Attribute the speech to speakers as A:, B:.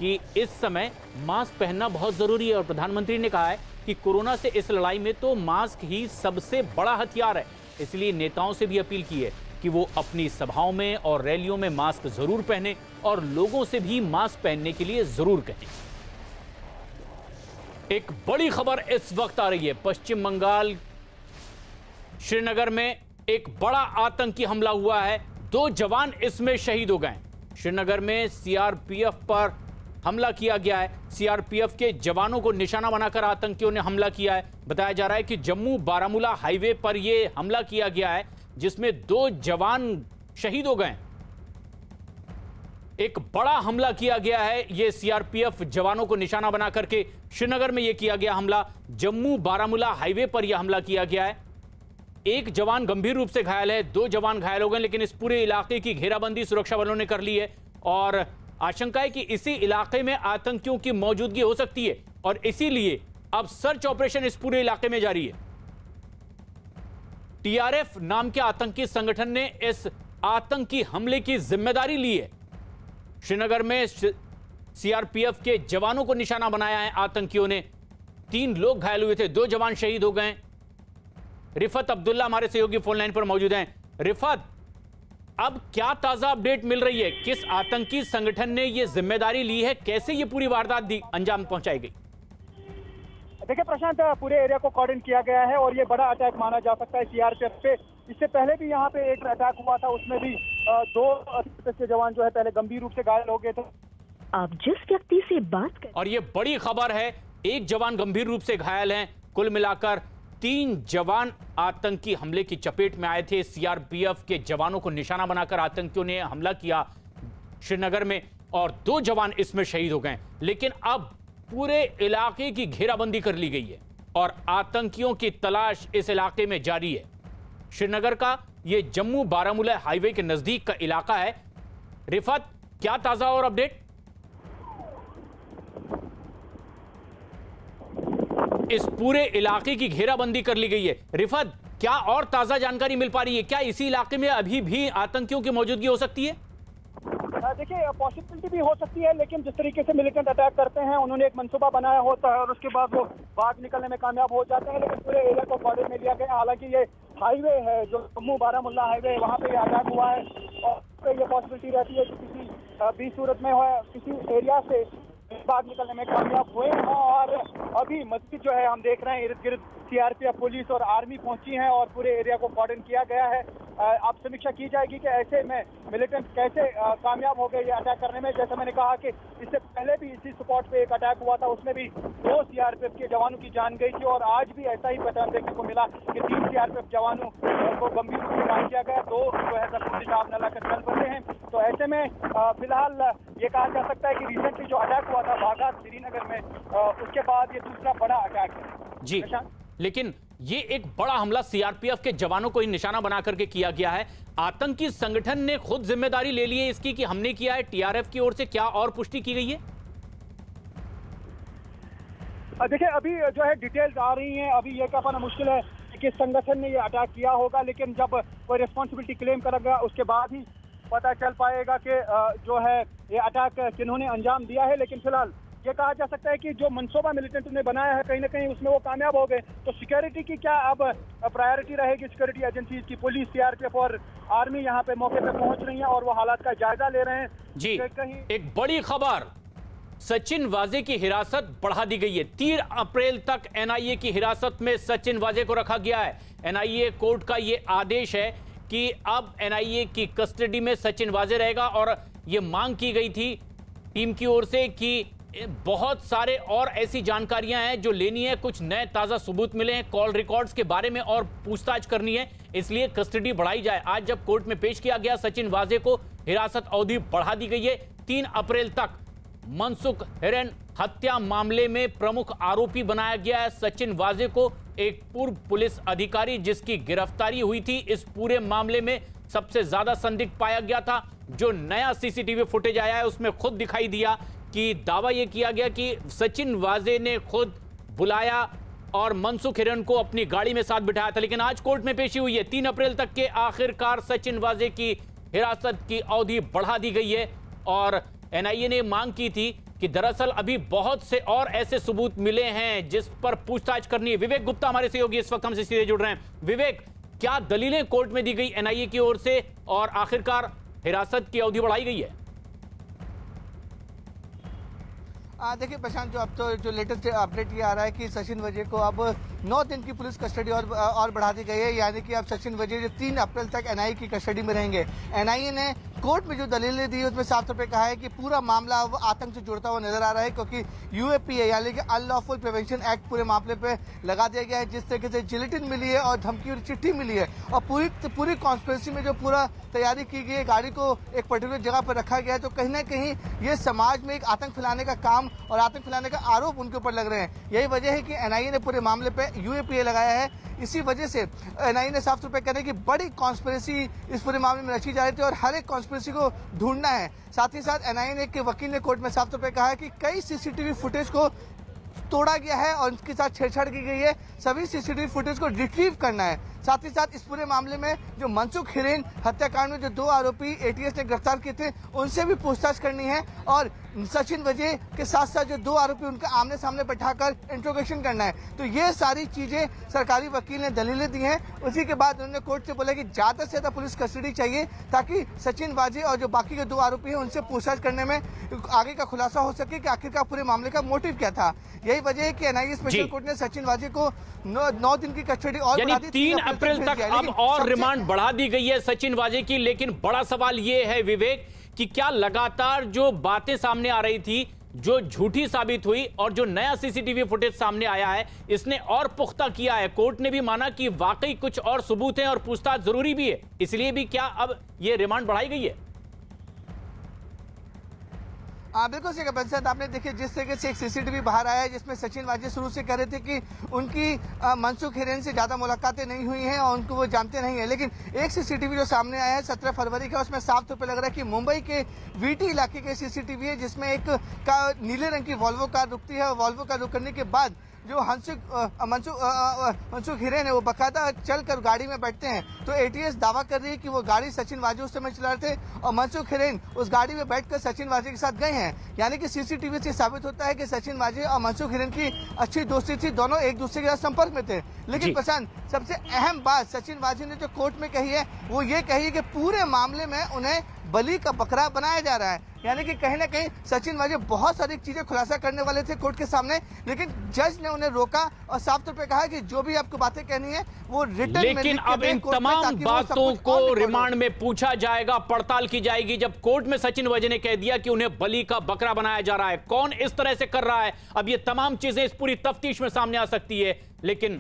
A: कि इस समय मास्क पहनना बहुत जरूरी है और प्रधानमंत्री ने कहा है कि कोरोना से इस लड़ाई में तो मास्क ही सबसे बड़ा हथियार है। इसलिए नेताओं से भी अपील की है कि वो अपनी सभाओं में और रैलियों में मास्क जरूर पहने और लोगों से भी मास्क पहनने के लिए जरूर कहें। एक बड़ी खबर इस वक्त आ रही है। पश्चिम बंगाल श्रीनगर में एक बड़ा आतंकी हमला हुआ है। 2 जवान इसमें शहीद हो गए। श्रीनगर में सीआरपीएफ पर हमला किया गया है। सीआरपीएफ के जवानों को निशाना बनाकर आतंकियों ने हमला किया है। बताया जा रहा है कि जम्मू बारामूला हाईवे पर यह हमला किया गया है, जिसमें 2 जवान शहीद हो गए। एक बड़ा हमला किया गया है। यह सीआरपीएफ जवानों को निशाना बना करके श्रीनगर में यह किया गया हमला। जम्मू बारामूला हाईवे पर यह हमला किया गया है। 1 जवान गंभीर रूप से घायल है, 2 जवान घायल हो गए, लेकिन इस पूरे इलाके की घेराबंदी सुरक्षा बलों ने कर ली है और आशंका है कि इसी इलाके में आतंकियों की मौजूदगी हो सकती है और इसीलिए अब सर्च ऑपरेशन इस पूरे इलाके में जारी है। टीआरएफ नाम के आतंकी संगठन ने इस आतंकी हमले की जिम्मेदारी ली है। श्रीनगर में सीआरपीएफ के जवानों को निशाना बनाया है आतंकियों ने। 3 लोग घायल हुए थे, 2 जवान शहीद हो गए। रिफत अब्दुल्ला हमारे सहयोगी फोन लाइन पर मौजूद हैं। रिफत, अब क्या ताजा अपडेट मिल रही है? किस आतंकी संगठन ने यह जिम्मेदारी ली है? कैसे ये पूरी वारदात अंजाम पहुंचाई गई?
B: देखिए प्रशांत, पूरे एरिया को कॉर्डन किया गया है और ये बड़ा अटैक माना जा सकता है सीआरपीएफ पे। इससे पहले भी यहाँ पे एक अटैक हुआ था, उसमें भी 2 सीआरपीएफ के जवान जो है पहले गंभीर रूप से घायल हो गए थे।
C: आप जिस व्यक्ति से बात कर,
A: और ये बड़ी खबर है, 1 जवान गंभीर रूप से घायल हैं। कुल मिलाकर 3 जवान आतंकी हमले की चपेट में आए थे। सीआरपीएफ के जवानों को निशाना बनाकर आतंकियों ने हमला किया श्रीनगर में और 2 जवान इसमें शहीद हो गए। लेकिन अब पूरे इलाके की घेराबंदी कर ली गई है और आतंकियों की तलाश इस इलाके में जारी है। श्रीनगर का यह जम्मू बारामूला हाईवे के नजदीक का इलाका है। रिफत, क्या ताजा और अपडेट? इस पूरे इलाके की घेराबंदी कर ली गई है। रिफत, क्या और ताजा जानकारी मिल पा रही है? क्या इसी इलाके में अभी भी आतंकियों की मौजूदगी हो सकती है?
B: देखिए पॉसिबिलिटी भी हो सकती है, लेकिन जिस तरीके से मिलिटेंट अटैक करते हैं, उन्होंने एक मंसूबा बनाया होता है और उसके बाद वो भाग निकलने में कामयाब हो जाते हैं। लेकिन पूरे एरिया को कॉर्डन में लिया गया। हालांकि ये हाईवे है जो जम्मू बारामूला हाईवे, वहाँ पे ये अटैक हुआ है और ये पॉसिबिलिटी रहती है कि किसी भी सूरत में हो किसी एरिया से भाग निकलने में कामयाब हुए हैं। और अभी मस्जिद जो है हम देख रहे हैं, इर्द गिर्द सीआरपीएफ पुलिस और आर्मी पहुंची है और पूरे एरिया को कॉर्डन किया गया है। अब समीक्षा की जाएगी कि ऐसे में मिलिटेंट कैसे कामयाब हो गए ये अटैक करने में। जैसे मैंने कहा कि इससे पहले भी इसी स्पॉट पे एक अटैक हुआ था, उसमें भी 2 सीआरपीएफ के जवानों की जान गई थी और आज भी ऐसा ही पैटर्न देखने को मिला कि 3 सीआरपीएफ जवानों को गंभीर रूप से घायल किया गया। 2 जो है शराब न लाकर चल पड़े हैं। तो ऐसे में फिलहाल ये कहा जा सकता है कि रिसेंटली जो अटैक हुआ था बागा श्रीनगर में, उसके बाद ये दूसरा बड़ा अटैक है
A: जी। लेकिन ये एक बड़ा हमला सीआरपीएफ के जवानों को ही निशाना बना करके किया गया है। आतंकी संगठन ने खुद जिम्मेदारी ले ली है इसकी कि हमने किया है। टीआरएफ की ओर से क्या और पुष्टि की गई है?
B: देखिए अभी जो है डिटेल्स आ रही हैं। अभी ये कह पाना मुश्किल है कि किस संगठन ने ये अटैक किया होगा, लेकिन जब कोई रिस्पॉन्सिबिलिटी क्लेम करेगा उसके बाद ही पता चल पाएगा कि जो है ये अटैक किन्होंने अंजाम दिया है। लेकिन फिलहाल ये कहा जा सकता है कि जो मनसूबा मिलिटेंट ने बनाया है, कहीं ना कहीं उसमें वो कामयाब हो गए। तो सिक्योरिटी की क्या अब प्रायोरिटी रहेगी? सिक्योरिटी एजेंसीज की पुलिस, सीआरपीएफ और आर्मी यहाँ पे मौके पे पहुंच रही है और वो हालात का जायजा ले रहे हैं
A: जी।
B: कहीं
A: एक बड़ी खबर, सचिन वाजे की हिरासत बढ़ा दी गई है। 3 अप्रैल तक एनआईए की हिरासत में सचिन वाजे को रखा गया है। एनआईए कोर्ट का ये आदेश है कि अब एनआईए की कस्टडी में सचिन वाजे रहेगा और ये मांग की गई थी टीम की ओर से कि बहुत सारे और ऐसी जानकारियां हैं जो लेनी है, कुछ नए ताजा सबूत मिले हैं, कॉल रिकॉर्ड्स के बारे में और पूछताछ करनी है, इसलिए कस्टडी बढ़ाई जाए। आज जब कोर्ट में पेश किया गया, सचिन वाजे को हिरासत अवधि बढ़ा दी गई है 3 अप्रैल तक। मनसुख हिरेन हत्या मामले में प्रमुख आरोपी बनाया गया है सचिन वाजे को, एक पूर्व पुलिस अधिकारी जिसकी गिरफ्तारी हुई थी। इस पूरे मामले में सबसे ज्यादा संदिग्ध पाया गया था। जो नया सीसीटीवी फुटेज आया है उसमें खुद दिखाई दिया कि दावा यह किया गया कि सचिन वाजे ने खुद बुलाया और मनसुख हिरेन को अपनी गाड़ी में साथ बिठाया था। लेकिन आज कोर्ट में पेशी हुई है। 3 अप्रैल तक के आखिरकार सचिन वाजे की हिरासत की अवधि बढ़ा दी गई है और एनआईए ने मांग की थी कि दरअसल अभी बहुत से और ऐसे सबूत मिले हैं जिस पर पूछताछ करनी है। विवेक गुप्ता हमारे सहयोगी इस वक्त हमसे सीधे जुड़ रहे हैं। विवेक, क्या दलीलें कोर्ट में दी गई एनआईए की ओर से और आखिरकार हिरासत की अवधि बढ़ाई गई है?
D: देखिए प्रशांत, जो अब तो जो लेटेस्ट अपडेट ये आ रहा है कि सचिन वाजे को अब 9 दिन की पुलिस कस्टडी और बढ़ा दी गई है। यानी कि अब सचिन वाजे जो 3 अप्रैल तक एनआईए की कस्टडी में रहेंगे। एनआईए ने कोर्ट में जो दलीलें दी उसमें साफ तौर पे कहा है कि पूरा मामला अब आतंक से जुड़ता हुआ नजर आ रहा है, क्योंकि यूएपीए यानी कि अनलॉफुल प्रिवेंशन एक्ट पूरे मामले पे लगा दिया गया है। जिस तरीके से जिलेटिन मिली है और धमकी और चिट्ठी मिली है और पूरी कॉन्स्पिरेसी में जो पूरा तैयारी की गई है, गाड़ी को एक पर्टिकुलर जगह पर रखा गया है, तो कहीं ना कहीं ये समाज में एक आतंक फैलाने का काम और आतंक फैलाने का आरोप उनके ऊपर लग रहे हैं। यही वजह है कि एनआईए ने पूरे मामले पे यूएपीए लगाया है। इसी वजह से एनआईए ने साफ तौर पे कहने की बड़ी कॉन्स्पिरेसी इस पूरे मामले में रची जा रही थी और हर एक कॉन्स्पिरेसी को ढूंढना है। साथ ही साथ एनआईए के वकील ने कोर्ट में साफ तौर पे कहा है कि कई सीसीटीवी फुटेज को तोड़ा गया है और उसके साथ छेड़छाड़ की गई है। सभी सीसीटीवी फुटेज को रिट्रीव करना है। साथ ही साथ इस पूरे मामले में जो मनसुख हिरेन हत्याकांड में जो 2 आरोपी एटीएस ने गिरफ्तार किए थे उनसे भी पूछताछ करनी है और सचिन वाजे के साथ साथ जो 2 आरोपी उनका आमने सामने बैठाकर इंट्रोगेशन करना है। तो ये सारी चीजें सरकारी वकील ने दलीलें दी हैं। उसी के बाद उन्होंने कोर्ट से बोला कि ज्यादा से ज्यादा पुलिस कस्टडी चाहिए ताकि सचिन वाजे और जो बाकी के 2 आरोपी हैं उनसे पूछताछ करने में आगे का खुलासा हो सके कि आखिरकार पूरे मामले का मोटिव क्या था। यही वजह है कि एनआईए स्पेशल कोर्ट ने सचिन वाजे को 9 दिन की कस्टडी और
A: यानी 3 अप्रैल तक अब और रिमांड बढ़ा दी गई है सचिन वाजे की। लेकिन बड़ा सवाल यह है विवेक कि क्या लगातार जो बातें सामने आ रही थी, जो झूठी साबित हुई और जो नया सीसीटीवी फुटेज सामने आया है, इसने और पुख्ता किया है। कोर्ट ने भी माना कि वाकई कुछ और सबूत हैं और पूछताछ जरूरी भी है, इसलिए भी क्या अब यह रिमांड बढ़ाई गई है?
D: बिल्कुल सही कहा। आपने देखिए जिस तरीके से एक सीसीटीवी बाहर आया है जिसमें सचिन वाजे शुरू से कह रहे थे कि उनकी मनसुख हिरेन से ज्यादा मुलाकातें नहीं हुई हैं और उनको वो जानते नहीं है। लेकिन एक सीसीटीवी जो सामने आया है 17 फरवरी का, उसमें साफ तौर पर लग रहा है कि मुंबई के वीटी इलाके के सीसीटीवी है जिसमें एक नीले रंग की वॉल्वो कार रुकती है और वॉल्वो कार रुकने के बाद जो मनसुख हिरेन है वो बकायदा चलकर गाड़ी में बैठते हैं। तो एटीएस दावा कर रही है कि वो गाड़ी सचिन वाजे उस समय चला रहे थे और मनसुख हिरेन उस गाड़ी में बैठकर सचिन वाजे के साथ गए हैं। यानी कि सीसीटीवी से साबित होता है कि सचिन वाजे और मनसुख हिरेन की अच्छी दोस्ती थी, दोनों एक दूसरे के साथ संपर्क में थे। लेकिन प्रशांत, सबसे अहम बात सचिन वाजे ने जो कोर्ट में कही है वो ये कही है कि पूरे मामले में उन्हें बलि का बकरा बनाया जा रहा है। यानी कि कहीं ना कहीं सचिन वाजे बहुत सारी चीजें खुलासा करने वाले थे कोर्ट के सामने, लेकिन जज ने उन्हें रोका और साफ तौर पे कहा कि जो भी आपको बातें कहनी है वो रिटर्न में लिख के
A: लेकिन अब इन
D: कोर्ट में,
A: तमाम
D: ताकि वो सब
A: बातों
D: कुछ
A: को
D: और
A: रिमांड में पूछा जाएगा, पड़ताल की जाएगी। जब कोर्ट में सचिन वाजे ने कह दिया कि उन्हें बलि का बकरा बनाया जा रहा है, कौन इस तरह से कर रहा है, अब ये तमाम चीजें इस पूरी तफ्तीश में सामने आ सकती है। लेकिन